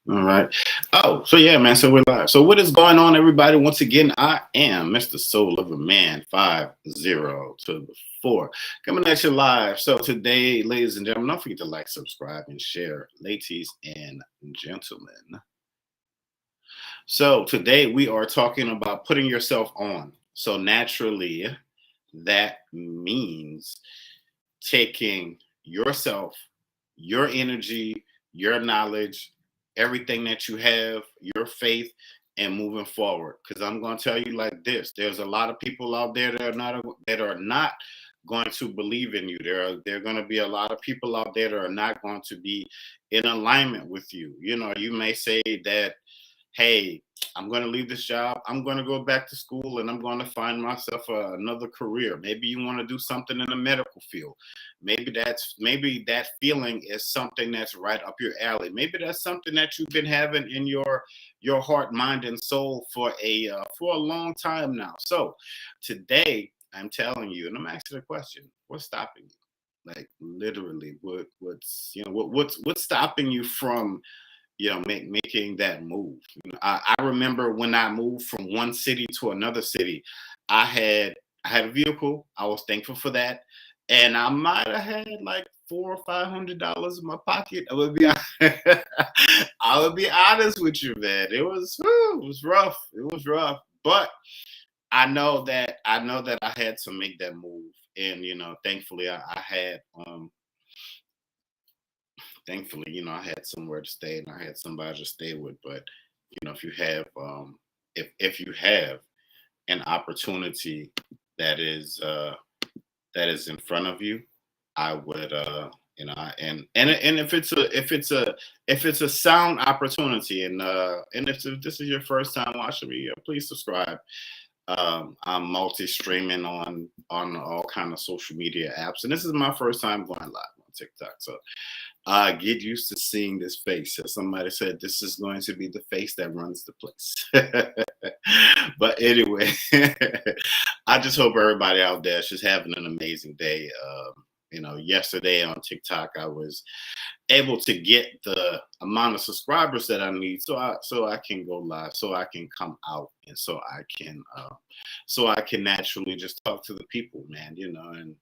All right. Oh, so yeah, man. So we're live. So what is going on, everybody? Once again, I am Mr. Soul of a Man 50 to the 4 coming at you live. So today, ladies and gentlemen, don't forget to like, subscribe, and share, ladies and gentlemen. So today we are talking about putting yourself on. So naturally, that means taking yourself, your energy, your knowledge, everything that you have, your faith, and moving forward. Because I'm going to tell you like this: there's a lot of people out there that are not going to believe in you. There are going to be a lot of people out there that are not going to be in alignment with you. You know, you may say that, hey, I'm going to leave this job. I'm going to go back to school and I'm going to find myself another career. Maybe you want to do something in the medical field. Maybe that feeling is something that's right up your alley. Maybe that's something that you've been having in your heart, mind, and soul for a long time now. So today I'm telling you, and I'm asking a question: what's stopping you? Like literally, what's stopping you from making that move. I remember when I moved from one city to another city, I had I had a vehicle. I was thankful for that, and I might have had like $400 or $500 in my pocket. I would be honest with you, man. It was rough. It was rough, but I know that I had to make that move, and thankfully I had thankfully, I had somewhere to stay and I had somebody to stay with. But if you have if you have an opportunity that is uh that is in front of you, I would and if it's a sound opportunity, and if this is your first time watching me, please subscribe. I'm multi-streaming on all kind of social media apps, and this is my first time going live on TikTok. So get used to seeing this face. As somebody said, this is going to be the face that runs the place. But anyway, I just hope everybody out there is just having an amazing day. Yesterday on TikTok, I was able to get the amount of subscribers that I need, so I can go live, so I can come out, and so I can naturally just talk to the people, man. And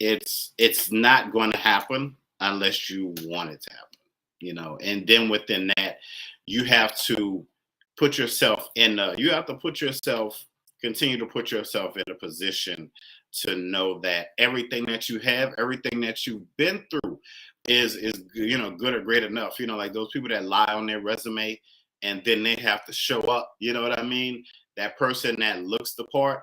it's not going to happen unless you want it to happen. And then within that, you have to you have to continue to put yourself in a position to know that everything that you have, everything that you've been through is good or great enough. Like those people that lie on their resume and then they have to show up, you know what I mean? That person that looks the part,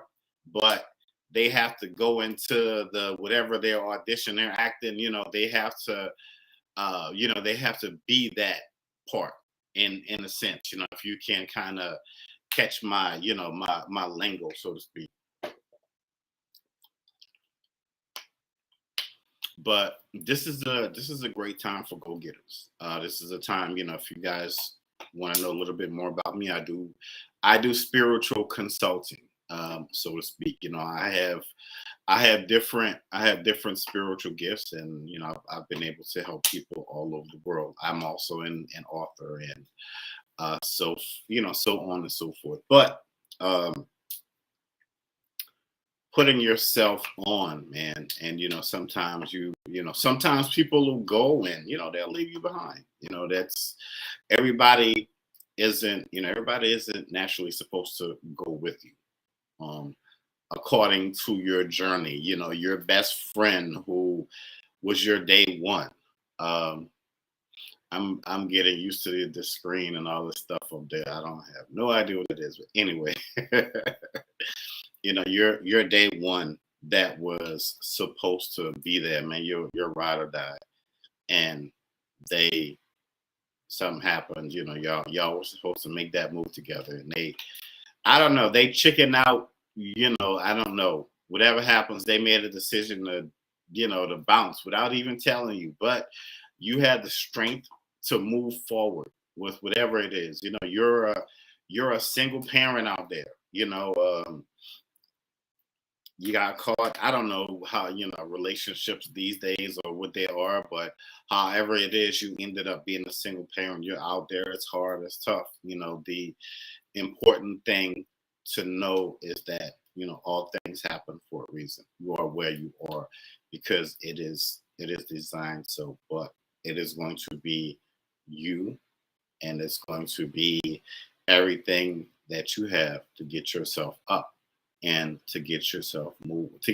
but they have to go into the whatever their audition they're acting, they have to be that part in a sense. If you can kind of catch my lingo, so to speak. But this is a great time for go-getters. This is a time, if you guys want to know a little bit more about me, I do spiritual consulting, so to speak. I have different spiritual gifts, and I've been able to help people all over the world. I'm also an author, and so on and so forth. But putting yourself on, man, and sometimes people will go and they'll leave you behind. That's everybody isn't naturally supposed to go with you. Um, According to your journey, your best friend who was your day one. Um, I'm getting used to the screen and all this stuff up there. I don't have no idea what it is, but anyway, your day one that was supposed to be there, man. Your ride or die, and they something happened. Y'all were supposed to make that move together, and I don't know, they chicken out. I don't know. Whatever happens, they made a decision to bounce without even telling you. But you had the strength to move forward with whatever it is. You're a single parent out there. you got caught. I don't know how, relationships these days or what they are, but however it is, you ended up being a single parent. You're out there. It's hard. It's tough. The important thing to know is that, all things happen for a reason. You are where you are because it is designed so, but it is going to be you, and it's going to be everything that you have to get yourself up and to get yourself moving. If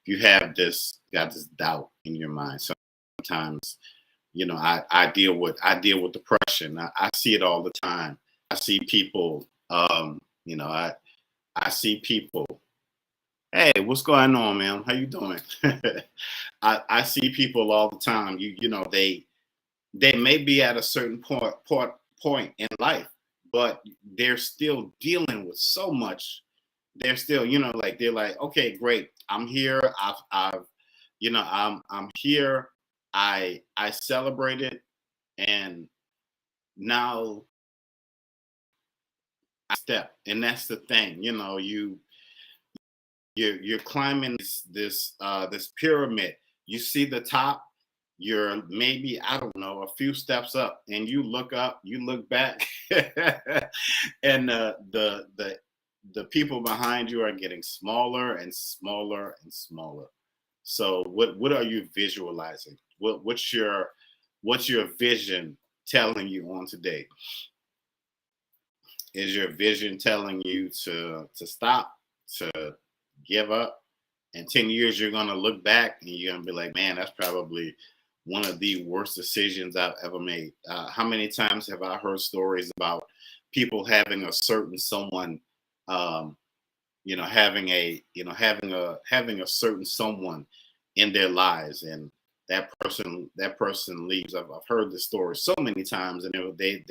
you have got this doubt in your mind, sometimes, I deal with depression. I see it all the time. I see people, I see people. Hey, what's going on, man? How you doing? I see people all the time. They may be at a certain point in life, but they're still dealing with so much. They're still, like they're like, okay, great, I'm here. I'm here. I celebrated, and now I step, and that's the thing. You're climbing this pyramid. You see the top. You're maybe, I don't know, a few steps up, and you look up, you look back, and the people behind you are getting smaller and smaller and smaller. So what are you visualizing? What's your vision telling you on today? Is your vision telling you to stop, to give up? In 10 years, you're going to look back and you're going to be like, man, that's probably one of the worst decisions I've ever made. How many times have I heard stories about people having a certain someone, um, having a certain someone in their lives, and that person leaves. I've heard this story so many times, and they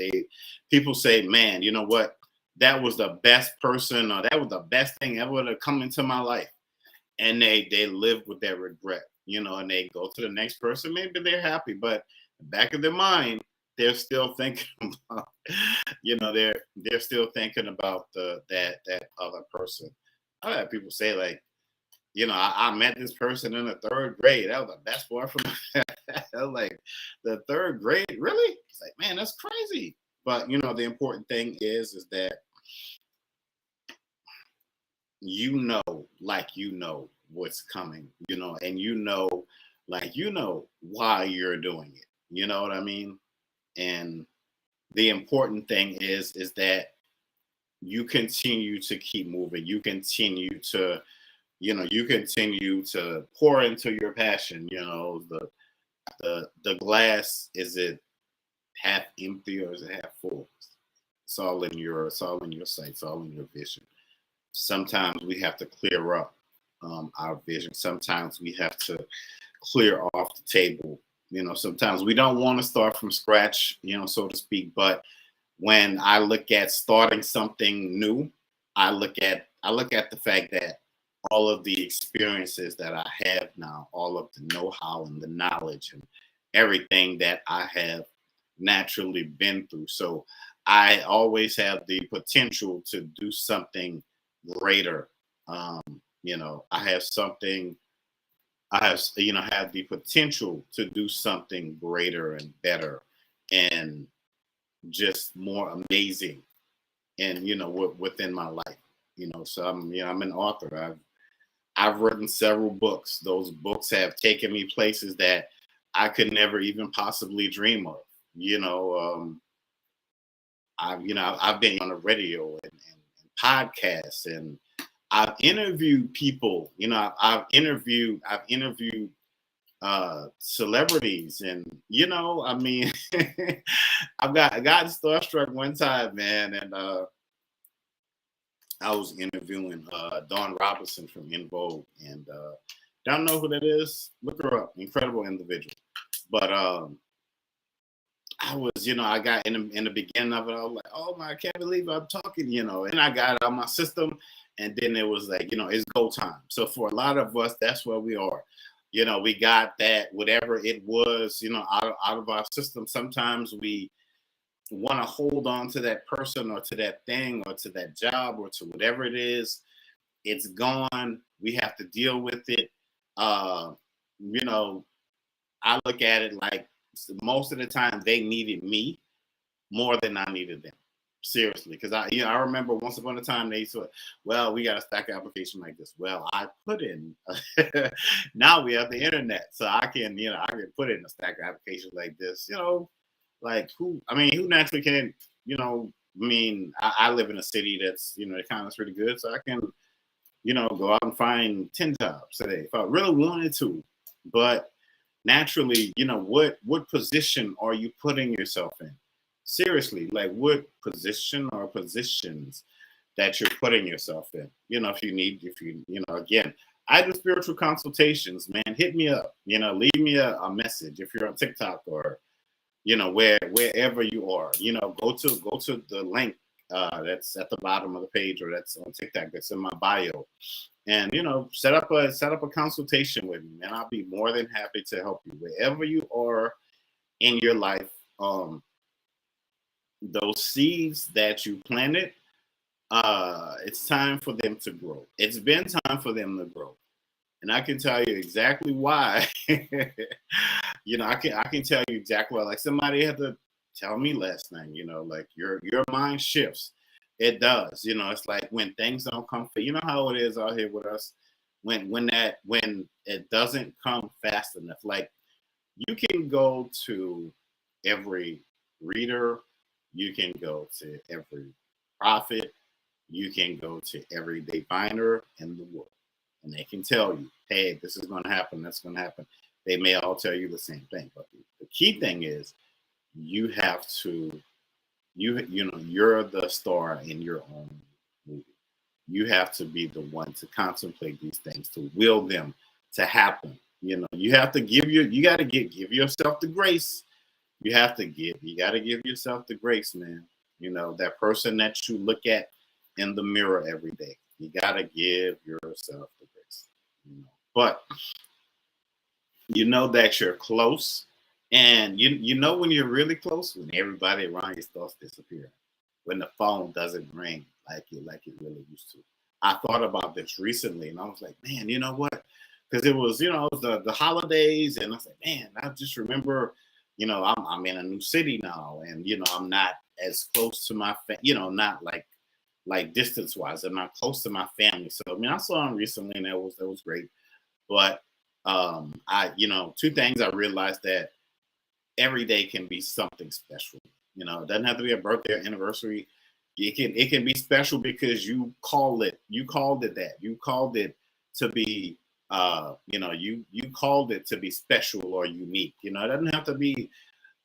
people say, man, you know what? That was the best person, or that was the best thing ever to come into my life, and they live with that regret, and they go to the next person. Maybe they're happy, but the back of their mind, they're still thinking about, they're still thinking about that other person. I have people say, like, I met this person in the third grade. That was the best boyfriend. I was like, the third grade, really? It's like, man, that's crazy. But the important thing is that like what's coming, and like why you're doing it. You know what I mean? And the important thing is that you continue to keep moving. You continue to pour into your passion. The glass, is it half empty or is it half full? It's all in your sight. It's all in your vision. Sometimes we have to clear up our vision. Sometimes we have to clear off the table. Sometimes we don't want to start from scratch, so to speak. But when I look at starting something new, I look at the fact that all of the experiences that I have now, all of the know-how and the knowledge and everything that I have naturally been through. So I always have the potential to do something greater. Um, I have something. I have the potential to do something greater and better and just more amazing, and within my life. So I'm an author. I've written several books. Those books have taken me places that I could never even possibly dream of. I've been on the radio and podcasts, and I've interviewed people. I've interviewed celebrities, and I mean, I got starstruck one time, man, and I was interviewing Dawn Robinson from In Vogue, and don't know who that is. Look her up. Incredible individual. But I was, I got in the beginning of it. I was like, oh my, I can't believe I'm talking, and I got it on my system, and then it was like, it's go time. So for a lot of us, that's where we are. We got that, whatever it was, out of our system. Sometimes we want to hold on to that person or to that thing or to that job or to whatever it is. It's gone. We have to deal with it. Uh, you know, I look at it like most of the time they needed me more than I needed them. Seriously, because I remember once upon a time they said, "Well, we got a stack application like this." Well, I put in. Now we have the internet, so I can I can put in a stack application like this. Like who? I mean, who naturally can? I mean, I live in a city that's the economy's pretty good, so I can go out and find 10 jobs today if I really wanted to. But naturally, what position are you putting yourself in? Seriously, like what position or positions that you're putting yourself in? If you again, I do spiritual consultations, man. Hit me up, leave me a message if you're on TikTok or wherever you are, go to the link that's at the bottom of the page or that's on TikTok that's in my bio, and set up a consultation with me, and I'll be more than happy to help you wherever you are in your life. Those seeds that you planted, it's time for them to grow. It's been time for them to grow, and I can tell you exactly why. I can tell you exactly why. Like somebody had to tell me last night. Like your mind shifts. It does. It's like when things don't come. You know how it is out here with us. When it doesn't come fast enough. Like you can go to every reader, you can go to every prophet, you can go to every diviner in the world, and they can tell you, hey, this is going to happen, that's going to happen. They may all tell you the same thing, but the key thing is you have to, you're the star in your own movie. You have to be the one to contemplate these things, to will them to happen. You have to you got to give yourself the grace. You got to give yourself the grace, man. That person that you look at in the mirror every day. You got to give yourself the grace. But you know that you're close, and you know when you're really close when everybody around you starts disappearing, when the phone doesn't ring like it really used to. I thought about this recently, and I was like, man, you know what? Because it was the holidays, and I was like, man, I just remember, I'm in a new city now, and I'm not as close to my not like distance wise, I'm not close to my family. So I mean, I saw him recently, and that was great. But two things I realized that every day can be something special. It doesn't have to be a birthday or anniversary. It can be special because you called it that. You called it to be you called it to be special or unique. It doesn't have to be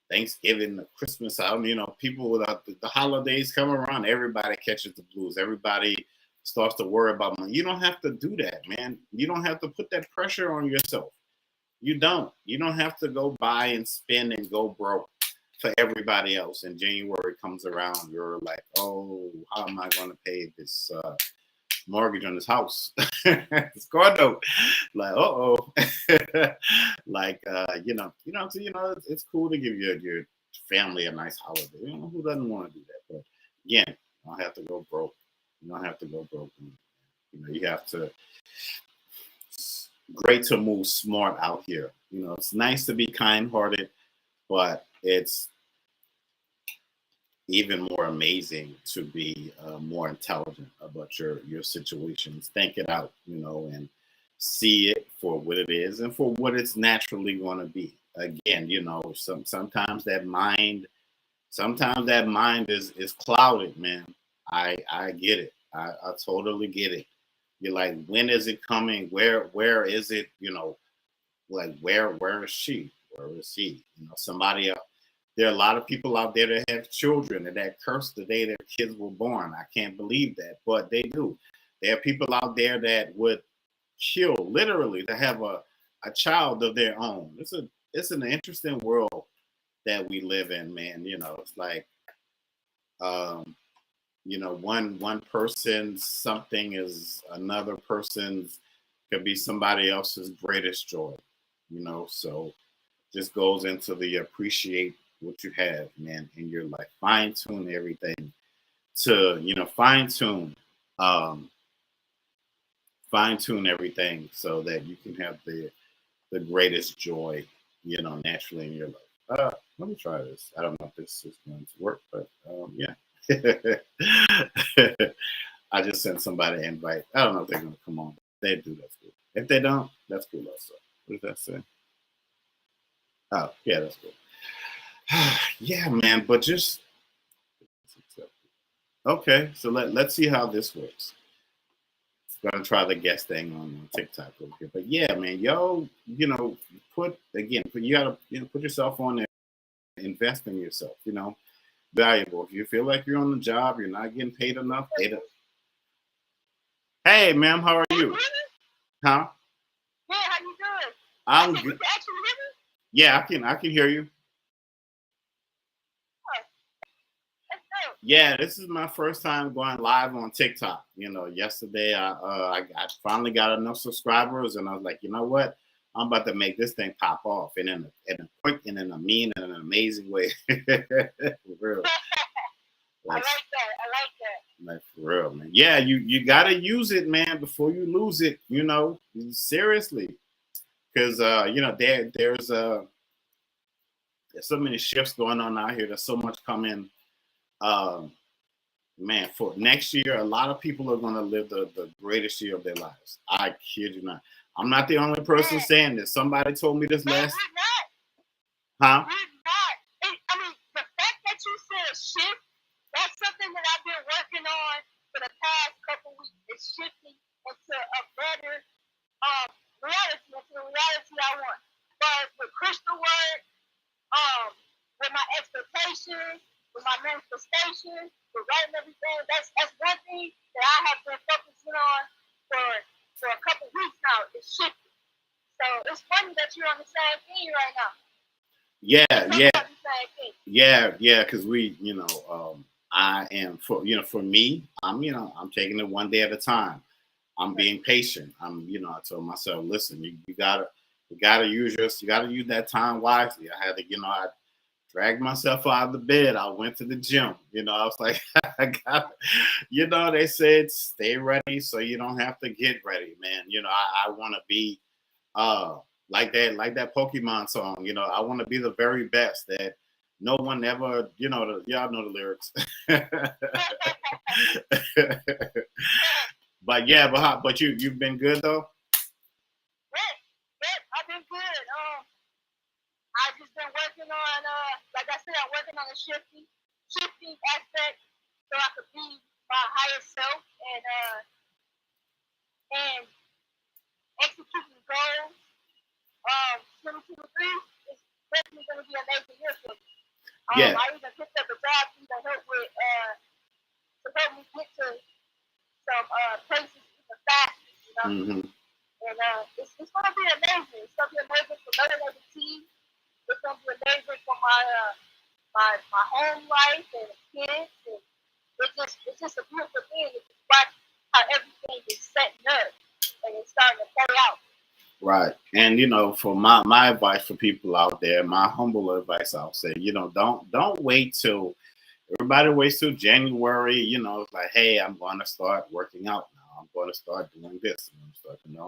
Thanksgiving, Christmas. I don't, people without the holidays come around, everybody catches the blues. Everybody starts to worry about money. You don't have to do that, man. You don't have to put that pressure on yourself. You don't. You don't have to go buy and spend and go broke for everybody else. And January comes around, you're like, oh, how am I going to pay this mortgage on this house? It's car note. Like, like, it's cool to give your family a nice holiday. Who doesn't want to do that? But again, you don't have to go broke. You don't have to go broke. You have to. It's great to move smart out here. It's nice to be kind-hearted, but it's even more amazing to be more intelligent about your situations. Think it out, and see it for what it is and for what it's naturally going to be. Again, sometimes that mind is clouded, man. I get it. I totally get it. You're like, when is it coming? Where is it? Like where is she? Where is he? Somebody else. There are a lot of people out there that have children and that curse the day their kids were born. I can't believe that, but they do. There are people out there that would kill literally to have a child of their own. It's an interesting world that we live in, man. It's like one person's something is another person's, could be somebody else's greatest joy. So just goes into the appreciate what you have, man, in your life. Fine tune everything to, fine tune fine tune everything so that you can have the greatest joy, naturally in your life. Let me try this. I don't know if this is going to work, but yeah. I just sent somebody an invite. I don't know if they're going to come on. If they do, that's cool. If they don't, that's cool also. What does that say? Oh, yeah, that's cool. Yeah, man, but just okay. So let's see how this works. Gonna try the guest thing on TikTok over here, but yeah, man, put you gotta put yourself on there, invest in yourself. Valuable. If you feel like you're on the job, you're not getting paid enough. Hey, ma'am, how are you? Huh? Yeah, how you doing? I'm good. Yeah, I can hear you. Yeah, this is my first time going live on TikTok. Yesterday I finally got enough subscribers, and I was like, you know what? I'm about to make this thing pop off, and in a quick and in a mean and an amazing way. For real. I like that. Like for real, man. Yeah, you gotta use it, man, before you lose it. Seriously, because there's so many shifts going on out here. There's so much coming. Man, for next year, a lot of people are going to live the greatest year of their lives. I kid you not. I'm not the only person saying this. Somebody told me this last. Huh? We're not. I mean, the fact that you said shift, that's something that I've been working on for the past couple weeks. It's shifting into a better reality, into the reality I want. But with crystal work, with my expectations, with my manifestation, with writing everything, that's one thing that I have been focusing on for a couple weeks now. It's shifting. So it's funny that you're on the same thing right now. Yeah. Because I am for me. I'm taking it one day at a time. I'm being patient. I told myself, listen, you gotta use that time wisely. I had to, I dragged myself out of the bed. I went to the gym. I was like, I got, they said stay ready so you don't have to get ready, man. I want to be like that Pokemon song. I want to be the very best that no one ever, y'all know the lyrics. But yeah, but you've been good though. Yes, I've been good. I've just been working on, like I said, I'm working on a shifting aspect so I could be my higher self and executing goals. 2023 is definitely going to be an amazing year for me. Yeah. I even picked up a job to help me get to some places even faster, Mm-hmm. And it's going to be amazing. It's going to be amazing for learning as a team. It's going to be amazing for my home life and kids. And it's just a beautiful thing. It's just watch how everything is setting up and it's starting to play out. Right. And for my advice for people out there, my humble advice, I'll say, don't wait till everybody waits till January. It's like, hey, I'm going to start working out now. I'm going to start doing this.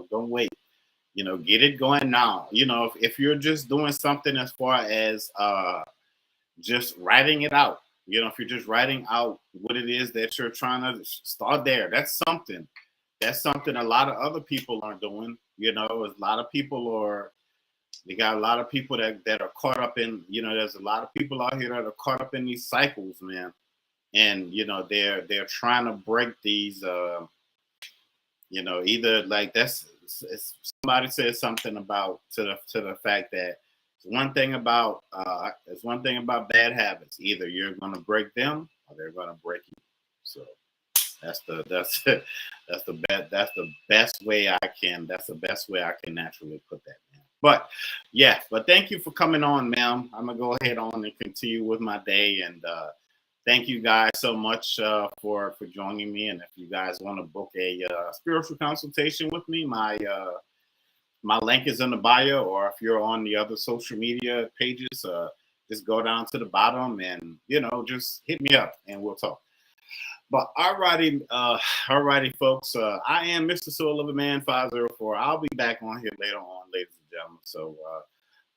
Don't wait. Get it going now. If you're just doing something as far as just writing it out, if you're just writing out what it is that you're trying to start there, that's something. That's something a lot of other people aren't doing. A lot of people they got a lot of people that are caught up in, there's a lot of people out here that are caught up in these cycles, man. And, they're trying to break these, either like somebody said something about to the fact that it's one thing about bad habits. Either you're going to break them or they're going to break you. So that's the best way I can naturally put that, man. But yeah, thank you for coming on, ma'am. I'm gonna go ahead on and continue with my day, and thank you guys so much for joining me. And if you guys want to book a spiritual consultation with me, my link is in the bio, or if you're on the other social media pages, just go down to the bottom and just hit me up and we'll talk. But alrighty, folks. I am Mr. Soul of a Man 504. I'll be back on here later on, ladies and gentlemen. So,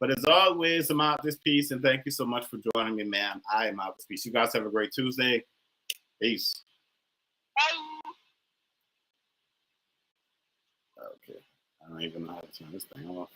but as always, I'm out this piece, and thank you so much for joining me, man. I am out this piece. You guys have a great Tuesday. Peace. Bye. Okay. I don't even know how to turn this thing off.